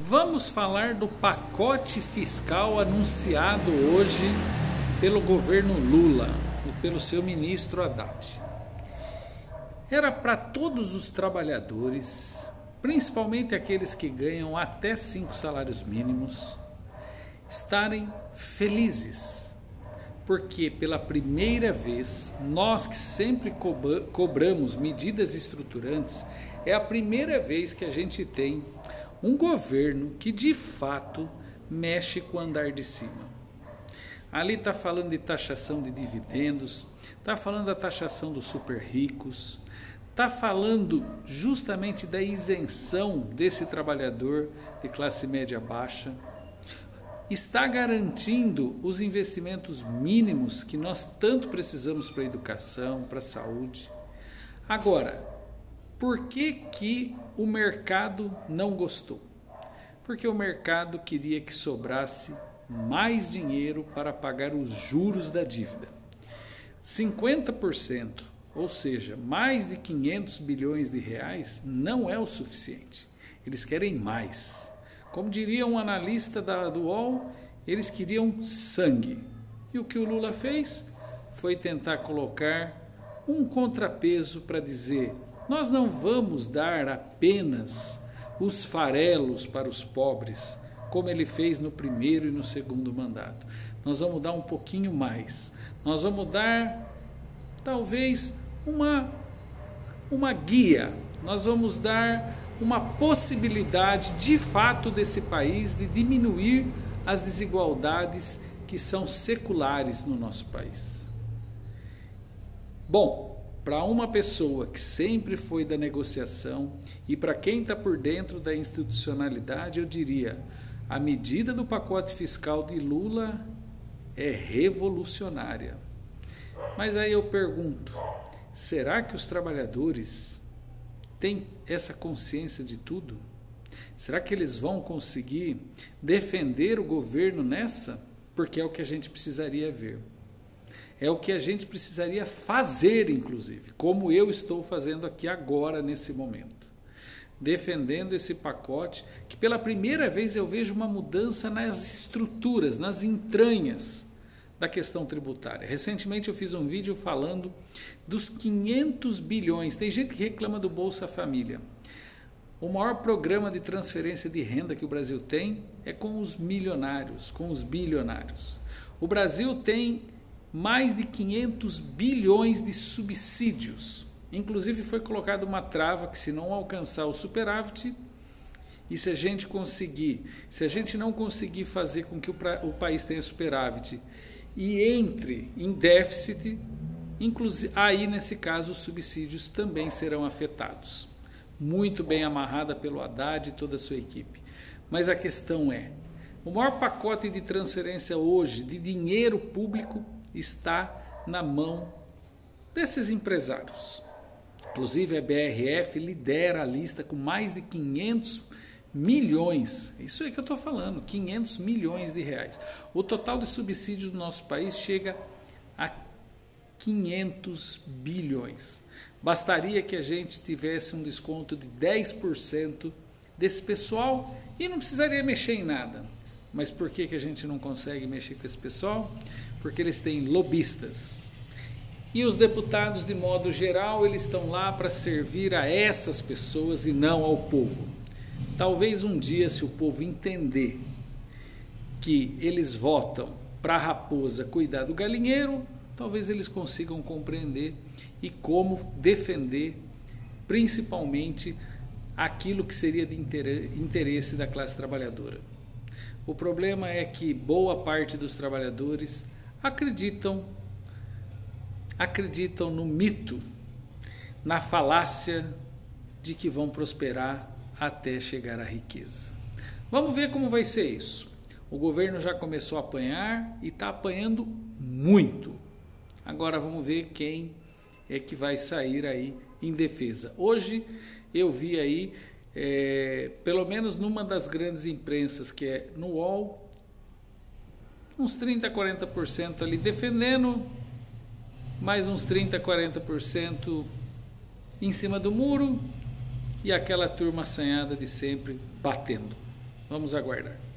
Vamos falar do pacote fiscal anunciado hoje pelo governo Lula e pelo seu ministro Haddad. Era para todos os trabalhadores, principalmente aqueles que ganham até 5 salários mínimos, estarem felizes, porque pela primeira vez, nós que sempre cobramos medidas estruturantes, é a primeira vez que a gente tem um governo que de fato mexe com o andar de cima. Ali está falando de taxação de dividendos, está falando da taxação dos super ricos, está falando justamente da isenção desse trabalhador de classe média baixa, está garantindo os investimentos mínimos que nós tanto precisamos para a educação, para a saúde. Agora, por que o mercado não gostou? Porque o mercado queria que sobrasse mais dinheiro para pagar os juros da dívida. 50%, ou seja, mais de 500 bilhões de reais, não é o suficiente. Eles querem mais. Como diria um analista do UOL, eles queriam sangue. E o que o Lula fez foi tentar colocar um contrapeso para dizer: nós não vamos dar apenas os farelos para os pobres, como ele fez no primeiro e no segundo mandato. Nós vamos dar um pouquinho mais. Nós vamos dar, talvez, uma guia. Nós vamos dar uma possibilidade, de fato, desse país de diminuir as desigualdades que são seculares no nosso país. Bom, para uma pessoa que sempre foi da negociação e para quem está por dentro da institucionalidade, eu diria: a medida do pacote fiscal de Lula é revolucionária. Mas aí eu pergunto, será que os trabalhadores têm essa consciência de tudo? Será que eles vão conseguir defender o governo nessa? Porque é o que a gente precisaria ver. É o que a gente precisaria fazer, inclusive, como eu estou fazendo aqui agora, nesse momento. Defendendo esse pacote, que pela primeira vez eu vejo uma mudança nas estruturas, nas entranhas da questão tributária. Recentemente eu fiz um vídeo falando dos 500 bilhões. Tem gente que reclama do Bolsa Família. O maior programa de transferência de renda que o Brasil tem é com os milionários, com os bilionários. O Brasil tem mais de 500 bilhões de subsídios. Inclusive foi colocada uma trava que, se não alcançar o superávit, e se a gente não conseguir fazer com que o país tenha superávit e entre em déficit, inclusive, aí nesse caso os subsídios também serão afetados. Muito bem amarrada pelo Haddad e toda a sua equipe. Mas a questão é, o maior pacote de transferência hoje de dinheiro público está na mão desses empresários. Inclusive a BRF lidera a lista com mais de 500 milhões. Isso aí que eu estou falando, 500 milhões de reais. O total de subsídios do nosso país chega a 500 bilhões. Bastaria que a gente tivesse um desconto de 10% desse pessoal e não precisaria mexer em nada. Mas por que a gente não consegue mexer com esse pessoal? Porque eles têm lobistas. E os deputados, de modo geral, eles estão lá para servir a essas pessoas e não ao povo. Talvez um dia, se o povo entender que eles votam para a raposa cuidar do galinheiro, talvez eles consigam compreender e como defender, principalmente, aquilo que seria de interesse da classe trabalhadora. O problema é que boa parte dos trabalhadores acreditam no mito, na falácia de que vão prosperar até chegar à riqueza. Vamos ver como vai ser isso. O governo já começou a apanhar e está apanhando muito. Agora vamos ver quem é que vai sair aí em defesa. Hoje eu vi aí, pelo menos numa das grandes imprensas, que é no UOL, uns 30% a 40% ali defendendo, mais uns 30% a 40% em cima do muro e aquela turma assanhada de sempre batendo. Vamos aguardar.